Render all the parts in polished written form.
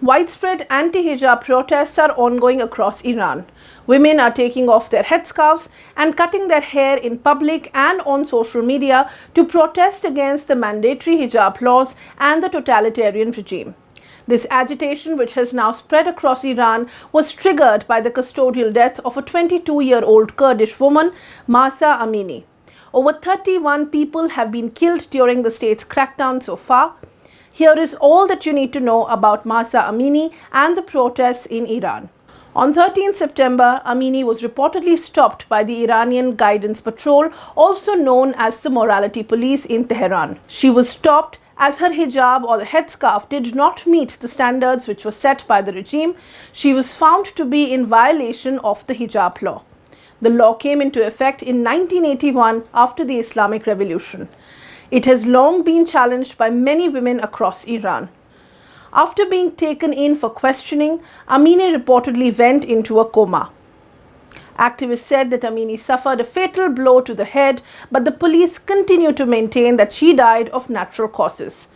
Widespread anti-hijab protests are ongoing across Iran. Women are taking off their headscarves and cutting their hair in public and on social media to protest against the mandatory hijab laws and the totalitarian regime. This agitation, which has now spread across Iran, was triggered by the custodial death of a 22-year-old Kurdish woman, Mahsa Amini. Over 31 people have been killed during the state's crackdown so far. Here is all that you need to know about Mahsa Amini and the protests in Iran. On 13 September, Amini was reportedly stopped by the Iranian Guidance Patrol, also known as the Morality Police, in Tehran. She was stopped as her hijab or the headscarf did not meet the standards which were set by the regime. She was found to be in violation of the hijab law. The law came into effect in 1981 after the Islamic Revolution. It has long been challenged by many women across Iran. After being taken in for questioning, Amini reportedly went into a coma. Activists said that Amini suffered a fatal blow to the head, but the police continue to maintain that she died of natural causes.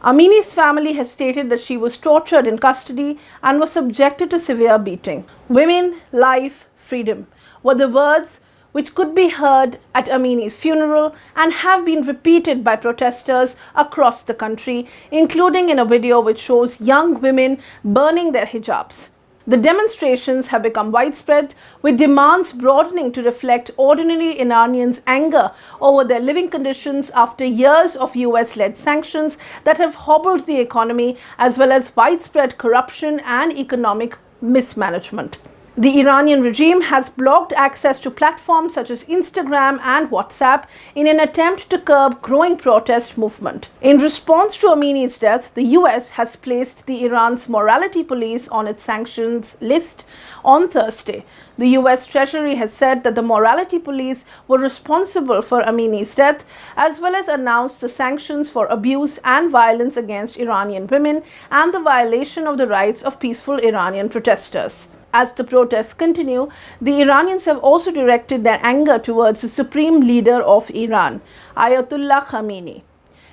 Amini's family has stated that she was tortured in custody and was subjected to severe beating. Women, life, freedom were the words which could be heard at Amini's funeral and have been repeated by protesters across the country, including in a video which shows young women burning their hijabs. The demonstrations have become widespread, with demands broadening to reflect ordinary Iranians' anger over their living conditions after years of US-led sanctions that have hobbled the economy, as well as widespread corruption and economic mismanagement. The Iranian regime has blocked access to platforms such as Instagram and WhatsApp in an attempt to curb growing protest movement. In response to Amini's death, the US has placed the Iran's Morality Police on its sanctions list on Thursday. The US Treasury has said that the Morality Police were responsible for Amini's death, as well as announced the sanctions for abuse and violence against Iranian women and the violation of the rights of peaceful Iranian protesters. As the protests continue, the Iranians have also directed their anger towards the supreme leader of Iran, Ayatollah Khamenei.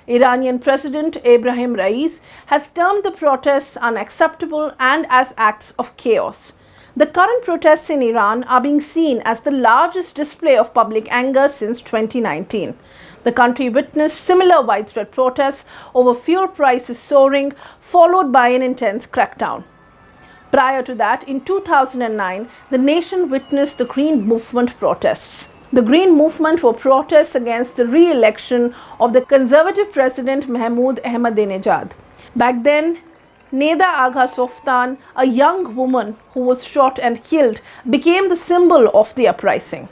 Iranian President Ebrahim Rais has termed the protests unacceptable and as acts of chaos. The current protests in Iran are being seen as the largest display of public anger since 2019. The country witnessed similar widespread protests over fuel prices soaring, followed by an intense crackdown. Prior to that, in 2009, the nation witnessed the Green Movement protests. The Green Movement were protests against the re-election of the conservative president Mahmoud Ahmadinejad. Back then, Neda Agha Softan, a young woman who was shot and killed, became the symbol of the uprising.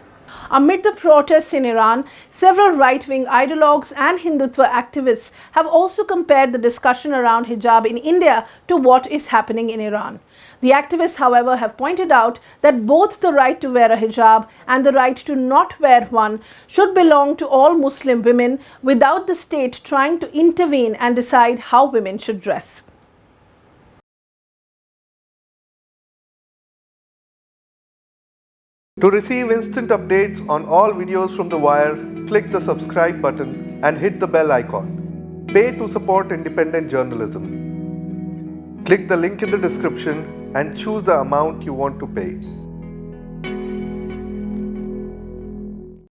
Amid the protests in Iran, several right-wing ideologues and Hindutva activists have also compared the discussion around hijab in India to what is happening in Iran. The activists, however, have pointed out that both the right to wear a hijab and the right to not wear one should belong to all Muslim women without the state trying to intervene and decide how women should dress. To receive instant updates on all videos from The Wire, click the subscribe button and hit the bell icon. Pay to support independent journalism. Click the link in the description and choose the amount you want to pay.